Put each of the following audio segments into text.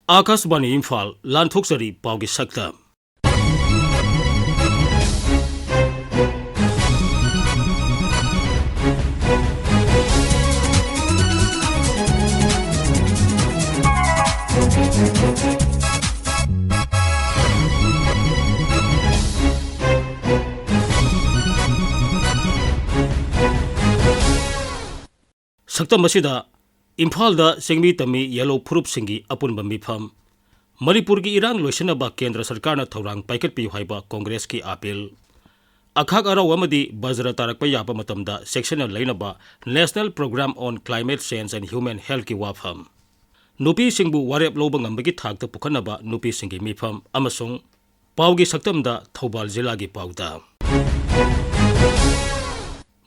Akashbani Imphal Lan Thoksari Paugi Sakta Sakta Masida Imphal da Singmi Tami Yellow Purup Singi Apun Bambifam Manipur ki Irang Loisanaba Kendra Sarkarna Thaurang Paikat Pi Haiba Congress ki appeal Akhak Araw amadi Bazra Tarakpa Yapa Matamda Sectional Lainaba National Program on Climate Change and Human Health ki wafam Nupi Singbu Warep Lobang Ambagi Thakta Pukanaba Nupi Singi Mifam Amasung Paugi Saktamda Thobal Zilagi Pauda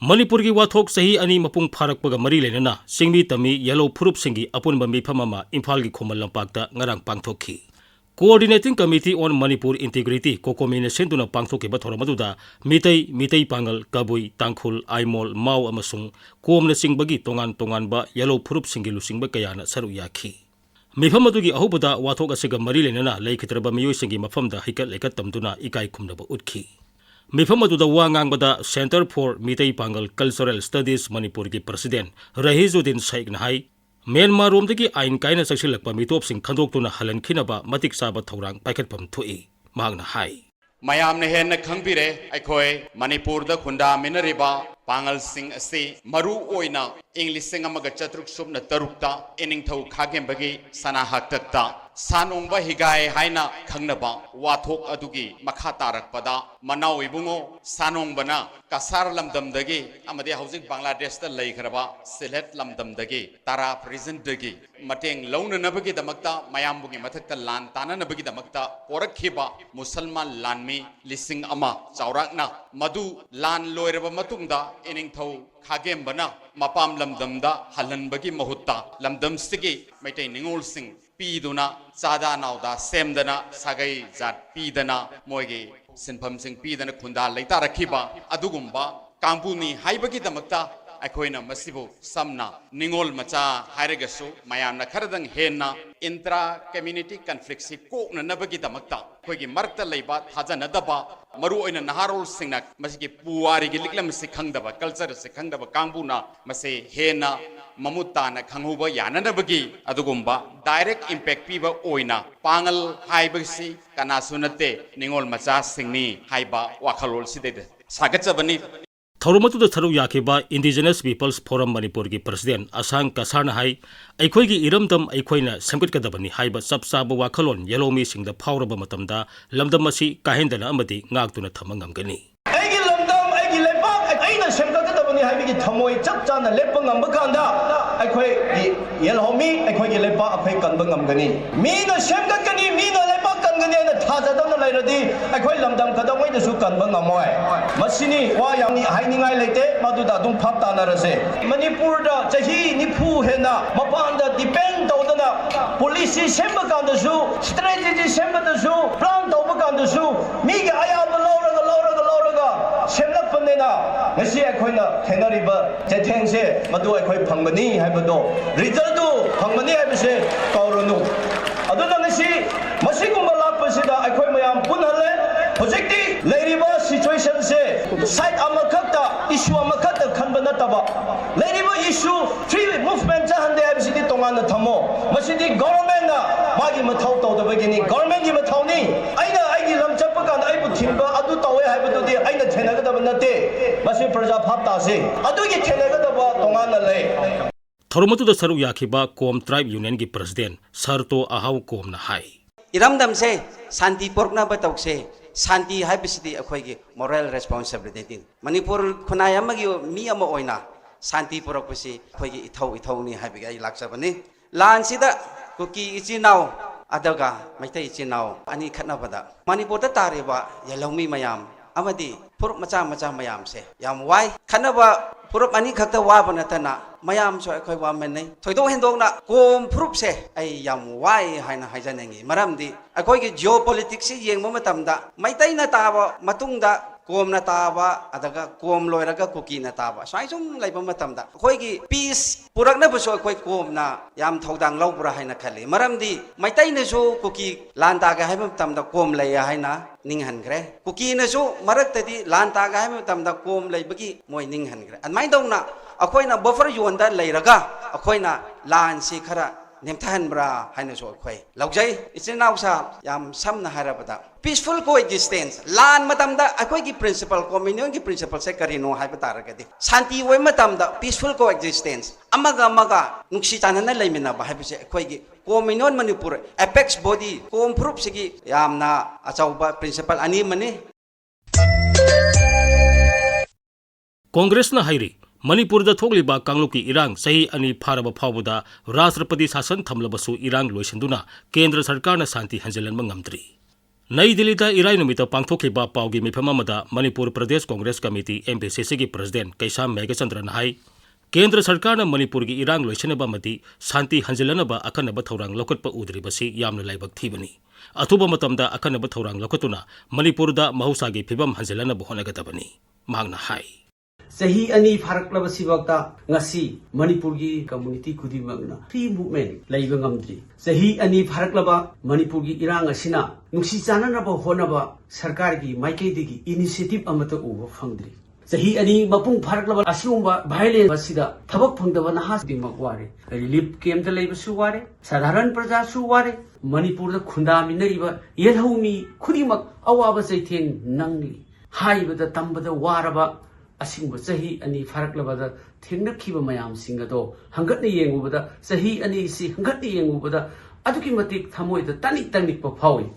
Manipur ki wathok sahi ani mapung pharak paga mari lenana Singmi Tami Yellow Purup Singi Apun Bambi Phamama Imphal ki Khomal Lampakta ngarang pangthokhi Coordinating Committee on Manipur Integrity Kokomine senduna pangthoki ba thoramaduda Mitei Pangal Kabui Tangkhul Aimol Mau amasung Komna Singbagi tongan ba Yellow Purup Singi lusingba kayana saru yakhi Mifam adugi ahubada wathok asiga mari lenana laikhitraba miyoi singi mafamda hikat lekat tamduna ikai khumnaba utkhi Mifam aduda wangang bada Center for Mitei Pangal Cultural Studies Manipur ki President Rahizuddin Sheikh Nahai Myanmar romdagi ain kaina saksilakpa mitop sing khandok tuna halan khinaba matik saba thorang paikhatpam thui magna hai Mayam ne hen khangbire aikoi Manipur da khunda minariba Pangal sing ase maru oina English sing amaga chatruk subna tarukta ening thau khagem bagi sana haktakta Sanongba higai haina khangnaba wathok adugi makha tarakpada manau ibungo sanongbana kasar lamdamdagi amade housing Bangladesh da leikraba Sylhet lamdamdagi tara prison dagi mateng launa nabagi damakta mayambugi mathakta lan tana nabagi damakta porakhiba musalman lanmi lising ama chaurakna madu lan loiraba matungda ening thau khagem bana mapam lamdamda halanbagi mahutta lamdam sigi maitai ningol sing Piduna Sada Nauda Semdana Sagai Zat Pidana Moigi Sinpam Sing Pidana Kunda Laitara Kiba Adugumba Kampuni Haibaki Damakta Akoina Masibu Samna Ningol Macha Hairegasu Mayamna Karadang Hena Intra Community Conflicts Ko Nabaki Damakta Kogi Marta Laibat Hazanadaba Maru in a Naharol Singnak Masiki Puari Giliklam Sikangdaba Culture Sikangdaba Kambuna Mase Hena Mamutana Kanguba Yanabagi Adugumba direct impact piba oina Pangal Haibasi Kanasunate Ningol Macha Singni Haiba Wakalol Side Sakachabani Thoromatu the Tharu Yakiba Indigenous Peoples Forum Manipur ki President Asang Kasarna Hai Aikoi ki Iramdam Aikoina Samkitkadabani Haiba Sapsaba Wakalon Yellow Missing the Power of Matamda Lamdamasi Kahendana Amadi Ngagtuna Tamangangani Haibiki Tamoi Chapchan and Lepangam Bakanda, Aquay Yellow Me, Aquay Lepa, Aquay Kanbangam Gani. Mina Shemgani, Mina Lepakangani, and Tazadan Lady, Aquay Lamdam Kadaway the Sukanbangamoy. Masini, Wayang, hiding Ilete, Maduda, Dum Paptanarase. Manipurda, Jahi, Nipu Hena, Mapanda, depend on the police, Shembakan the zoo, strategy Shemba the zoo, plant Obakan the zoo, Miga Ayam, the Laura, Shemla Panena, Messia Quina. Tenariba, Tetense, Madu Aquay Pangani, Habado, Rizaldo, Pangani Habise, Kaurunu. Adonasi, Masikumala Pasida, Aquamayam Punale, Projecti, Ladyba situation say, site Amakata, issue Amakata, Kanbanataba. Ladyba issue, free movement, and the Absidi Tongana Tamo, Masidi government, Magi Matauto, the beginning, government Matoni, Aina Lam Chapakan, I put Timber, Aduta, Habadu, Aina Tenagata, Masi Praja Pata. Thoromatu the Saru Yakiba Com Tribe Union ki President Sarto Ahau Com na Hai Iramdam se Santi Porkna Batok se Santi Habisidi Akoigi moral responsibility Manipur Kunayamagi Miyama Oina Santi Porokusi Kogi Itoni Habiga Laksabani Lan Sida Kuki Ichinao Adaga Mata Ichinao Ani Kanabada Manipur Tariba Yalomi Mayam Amadi Purup Macha Mayam se Yam why Kanaba Purup Ani Kata Wabanatana Mayam so Akoi Wamene Todo Hendona Gom Purup se ay Yam why Haina Hajanangi Maramdi Akoi geopolitics Yang Momatamda Maitai Nataba Matungda कोम न ताबा अदगा कोम लोयरगा cookie न ताबा स्वाई सुम Laiba मतमदा अखोइगी piece पुरकना बसो अखोइ कोम ना याम थौदांग लौबरा हाइना खले मरमदी Meitei नसु cookie लान तागा हाइबा मतमदा कोम लय हाइना निंगहनग्रे cookie नसु मरक्तदी लान तागा हाइबा मतमदा कोम लैबगी मोय निंगहनग्रे अदमाइ दौना अखोइना buffer योनदा लैरगा अखोइना लान सि खरा नेमथाहनब्रा हाइनसु अखोइ लौजै इचिनाउसा याम समना हारबदा peaceful coexistence lan matamda akoi gi principle communion gi principle se karino hai bataragadi shanti wai matamda peaceful coexistence amaga nungsi tanana laimina ba hai bise akoi gi communion manipur apex body com proof sigi yamna achauba principle ani mani Congress न हाइरी Manipur the थोगलिबा कांगलुकी इरांग सही अनि फारब फावदा राष्ट्रपति शासन थमलबसु इरांग लोइसंदुना केंद्र सरकार न शांति हंजलन मंगमद्री नई दिल्ली द इराई नुमित पांगथोखिबा पाउगी मिफममदा मणिपुर प्रदेश कांग्रेस कमिटी एमपीसीसी की प्रेसिडेंट कैसाम मेघचंद्रन हाई केंद्र सरकार न मणिपुर की इरांग लोइसनबा मति शांति हंजलनबा अखनब थौरांग लौकटप उद्रिबसी यामन लाइबक थीबनी अथुब मतमदा अखनब थौरांग लौकतुना मणिपुर द महौसागी फिबम हंजलनब होनगदबनी मांगना हाई सही अनि फारकलब सिबक्ता ngasi manipur gi community khudimagna free movement laiba ngamdri सही अनि फारकलबा manipur gi irang asina nungsi chananaba honaba sarkar gi maikeidigi initiative amata uba phangdri सही अनि मपुंग फारकलबा असिउंबा violence asida thabak phangdaba naha dimak ware relief camp da laiba su ware साधारण प्रजा su ware manipur da khunda minariba yelhaumi khudimak awaba saitheng nangli haibada tambada waraba using सही अनि फारकलबदा थेंगनखिबा मयाम सिंगदो हंगतने येंगुबदा सही अनि सि हंगतने येंगुबदा अदुकी मतिक थमोइदा तनिक फावई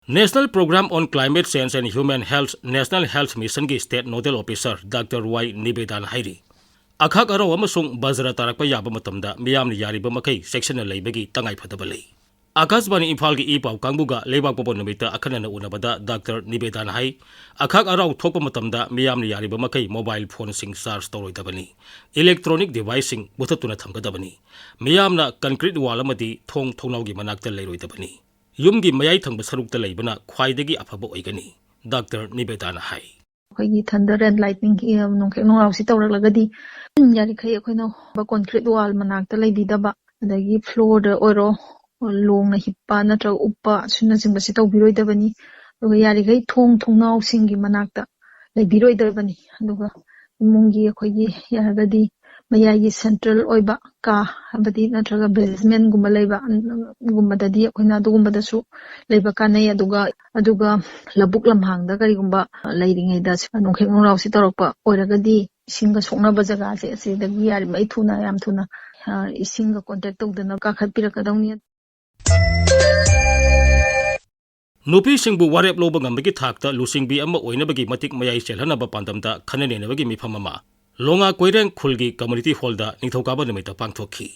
national programme on climate change and human health national health mission की state nodal officer doctor Y Nibedan हाइरी अखाक अरो अमसुंग बजरा तारकपा याबा मतमदा मियामनि यारिबा मखै सेक्शन लैबगी तंगाई फदबा लै आकाशवाणी इम्फाल की ई पाव कांगबुगा लेबाक पोपो नमित अखनन उनबदा डॉक्टर निबेदान हाई अखाक अराउ थोप मतमदा मियामनि यारिबा मखै मोबाइल फोन सिंग चार्ज तौरोइदबनी इलेक्ट्रॉनिक डिवाइस सिंग बुथतुना थमगदबनी मियामना कंक्रीट वाल अमदी थोंग थोंनाउगी मनाक्ता लैरोइदबनी युमगी मयाई थंग सरुक्ता लैबना ख्वाइदगी अफबा ओइगनी डॉक्टर निबेदान हाई अखोई थंडर एंड लाइटनिंग की नोंखे नोंराउसी तौरलगदी यारिखै अखोइना कंक्रीट वाल मनाक्ता लैबिदबा अदगी फ्लोर ओरो लोंग हिप्पा नत्र उप्पा सुनजिंबसी तौबिरोइदबनी दुगा यारिखै थोंनाउसिंगी मनाक्ता लैबिरोइदबनी दुगा इमुंगी अखोइगी यारगदी मयाई सेंट्रल ओइबा का हबदी नत्रगा बेसमेंट गुम्बा लैबा गुम्बददी अखोइना दुगुम्बदसु लैबा कानै अदुगा लबुक लमहांगदा करिगुम्बा लैरिङैदा नोंखे नोंराउसी तौरकपा ओइरगदी इसिंगा सोक्नबा जगासे असिदगी यारि मै थुना याम थुना इसिंगा कांटेक्ट तौदना काखतपिरकदौनी नुपी सिंबु वारेप लोब ngambagi thakta lusingbi ama oinabagi matik mayai chelhanaba pandamda khanenenabagi mifamama longa koireng khulgi community hall da ningthokaba nimita pangthokhi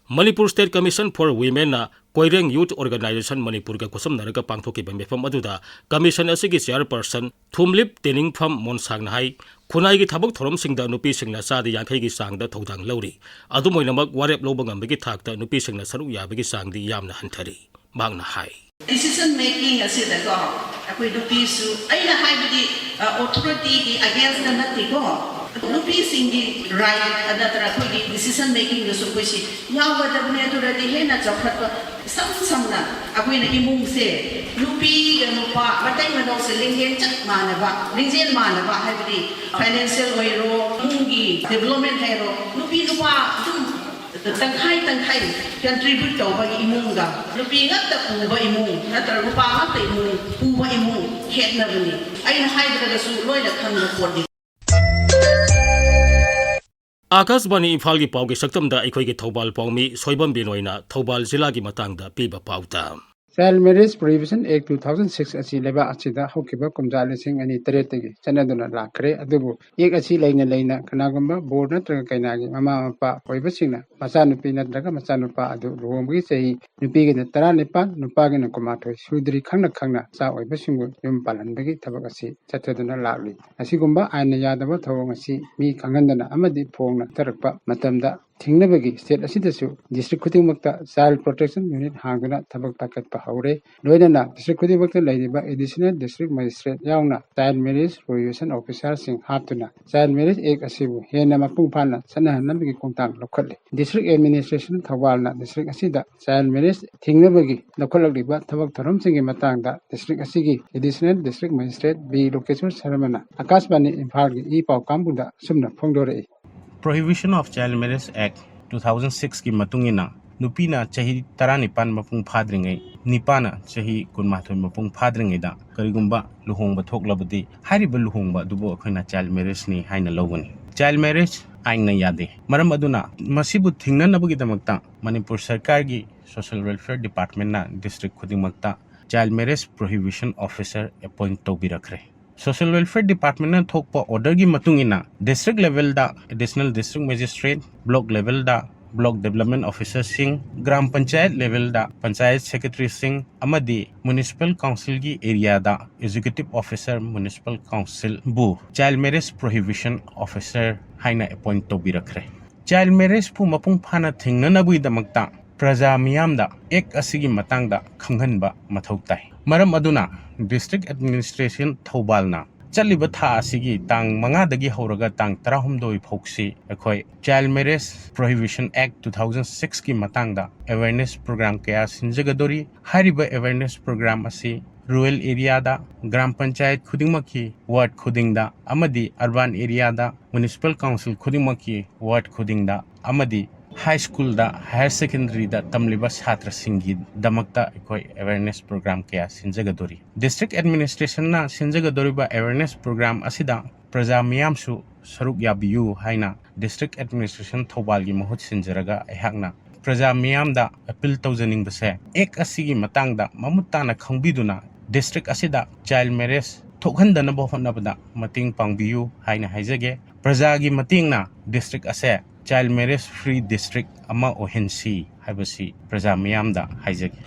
Manipur State Commission for Women na koireng youth organization Manipur ga kusam naraga pangthoki ba mifam aduda commission asigi chairperson Thumlip Tening Pham Monsang na hai khunai gi thabak thorom singda nupi singna sadi yankhai gi sangda thodang lauri adumoinamak warep loba ngambagi thakta nupi singna saru yabagi sangdi yamna hanthari mangna hai decision making asidago akoi nupi su aina haibadi authority gi against the natigo nupi singi right another akoi decision making the so koisi yawada bune turadi hena chaphatwa samna akoi na imung se nupi nupa matai manok se lingen chak manaba lingen manaba haibadi financial oiro mungi development hairo nupi nupa tangkai contribute to ba imung ga nupi ngata puba imung natra rupa ngata imung puba imung het na bani aina haibada da su loila khangna podi Akashvani Imphal की पाव के सक्तम दा इखोई के थौबाल पावमी सोइबम बिनोइना थौबाल जिला की मतंग दा पीबा पावता Child Marriage Prohibition Act 2006 asi leba achida hokiba kumja lesing ani teretegi chanaduna lakre adubu ek asi leina kanagamba board natraga kainagi mama mapa oibasingna macha nupi natraga macha nupa adu ruomgi sei nupi ge 19 nupa ge 9 sudri khangna cha oibasingu yum palanbagi thabak asi chathaduna lakli asigumba aina yadaba thawang asi mi khangandana amadi phongna tarakpa matamda ꯊꯤꯡꯅꯕꯒꯤ state ꯑꯁꯤꯗꯁꯨ district ꯈꯨꯗꯤꯡꯃꯛꯇ child protection unit ꯍꯥꯡꯗꯨꯅ ꯊꯕꯛ ꯄꯥꯏꯈꯠꯄ ꯍꯧꯔꯦ ꯂꯣꯏꯅꯅ district ꯈꯨꯗꯤꯡꯃꯛꯇ ꯂꯩꯔꯤꯕ ꯑꯦꯗꯤꯁꯅꯦꯜ ꯗꯤꯁꯇ꯭ꯔꯤꯛ ꯃꯦꯖꯤꯁꯇ꯭ꯔꯦꯠ ꯌꯥꯎꯅ ꯆꯥꯏꯜ ꯃꯦꯔꯤꯖ ꯄ꯭ꯔꯣꯍꯤꯕꯤꯁꯟ ꯑꯣꯐꯤꯁꯥꯔꯁꯤꯡ ꯍꯥꯞꯇꯨꯅ ꯆꯥꯏꯜ ꯃꯦꯔꯤꯖ ꯑꯦꯛ ꯑꯁꯤꯕꯨ ꯍꯦꯟꯅ ꯃꯄꯨꯡ ꯐꯥꯅ ꯆꯠꯅꯍꯟꯅꯕꯒꯤ ꯈꯣꯡꯊꯥꯡ ꯂꯧꯈꯠꯂꯤ ꯗꯤꯁꯇ꯭ꯔꯤꯛ ꯑꯦꯗꯃꯤꯅꯤꯁꯇ꯭ꯔꯦꯁꯟ ꯊꯧꯕꯥꯜꯅ ꯗꯤꯁꯇ꯭ꯔꯤꯛ ꯑꯁꯤꯗ ꯆꯥꯏꯜ ꯃꯦꯔꯤꯖ ꯊꯤꯡꯅꯕꯒꯤ ꯂꯧꯈꯠꯂꯛꯂꯤꯕ ꯊꯕꯛ ꯊꯧꯔꯝꯁꯤꯡꯒꯤ ꯃꯇꯥꯡꯗ ꯗꯤꯁꯇ꯭ꯔꯤꯛ ꯑꯁꯤꯒꯤ additional district magistrate B Lokeswar ꯁꯔꯃꯅ ꯑꯀꯥꯁꯕꯥꯅꯤ ꯏꯝꯐꯥꯜꯒꯤ ꯏ ꯄꯥꯎ ꯀꯥꯡꯕꯨꯗ ꯑꯁꯨꯝꯅ ꯐꯣꯡꯗꯣꯔꯛꯏ Prohibition of Child Marriage Act 2006 की मतुंगिना नुपीना चाही 19 मपुंग फाद्रिंगै निपाना चाही 19 मपुंग फाद्रिंगैदा करिगुंबा लुहोंबा थोकलबदी हारिबा लुहोंबा दुबो अखोना चाइल्ड मैरिज नि हाइना लौगनी चाइल्ड मैरिज आइना यादे मरम अदुना मसिबु थिंगननबगिदमक्ता मणिपुर सरकार की सोशल वेलफेयर डिपार्टमेंट ना डिस्ट्रिक्ट खुदिमक्ता child marriage prohibition officer appoint तौबिरखरे सोशल वेलफेयर डिपार्टमेंट ना थोकपा ऑर्डर की मतुंगिना डिस्ट्रिक्ट लेवल दा additional district magistrate block level दा ब्लॉक डेवलपमेंट ऑफिसर सिंह ग्राम पंचायत लेवल दा पंचायत सेक्रेटरी सिंह अमदी म्युनिसिपल काउंसिल की एरिया दा एग्जीक्यूटिव ऑफिसर म्युनिसिपल काउंसिल बु चाइल्ड मैरिज प्रोहिबिशन ऑफिसर हाइना अपॉइंट तौबिरखरे चाइल्ड मैरिज पु मपुंग फाना थिंगननबुइदमक्ता प्रजा मियामदा एक असिगी मतंगदा खंगहनबा मथौ ताई मरम अदुना डिस्ट्रिक्ट एडमिनिस्ट्रेशन थौबालना चलिबा था असिगी तांग मंगादगी हौरगा तांग 12 फौक्सी अखोय चाइल्ड मैरिज प्रोहिबिशन एक्ट 2006 की मतंगदा अवेयरनेस प्रोग्राम कया सिंजगदोरी हारिबा अवेयरनेस प्रोग्राम असी रूरल एरिया दा ग्राम पंचायत खुदिंगमकी वार्ड खुदिंगदा अमदी अर्बन एरिया दा म्युनिसिपल काउंसिल खुदिंगमकी वार्ड खुदिंगदा अमदी हाई स्कूल दा हायर सेकेंडरी दा तमलिबा छात्र सिंगी दमकता अखोय अवेयरनेस प्रोग्राम कया सिंजगदोरी डिस्ट्रिक्ट एडमिनिस्ट्रेशन ना सिंजगदोरीबा अवेयरनेस प्रोग्राम असिदा प्रजा मियामसु सरुक याबियु हाइना डिस्ट्रिक्ट एडमिनिस्ट्रेशन थौबाल की महुत सिंजरगा अहाकना प्रजा मियामदा अपील तौजनिंगबसे एक असिगी मतंगदा ममुत्ताना खंगबिदुना डिस्ट्रिक्ट असिदा चाइल्ड मैरिज थोखहनदनबा होनबदा मतिंग पांगबियु हाइना हाइजगे प्रजा की मतिंगना डिस्ट्रिक्ट असे चाइल्ड मैरिज फ्री डिस्ट्रिक्ट अमा ओहेंसी हाइबसी प्रजा मियामदा हाइजगे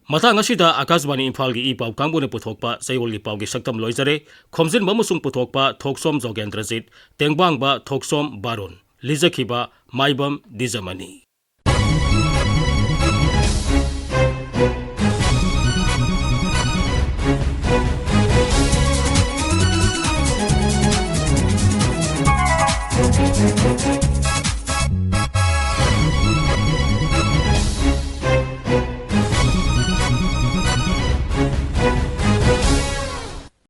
मतंग असिदा आकाशवाणी इम्फाल की ई पाव कांगबुने पुथोकपा सैवोल की पाव की सक्तम लोइजरे खोमजिन बमुसुंग पुथोकपा थोकसोम जोगेंद्रजित तेंगबांगबा थोकसोम बारोन लिजखिबा माइबम दिजमनी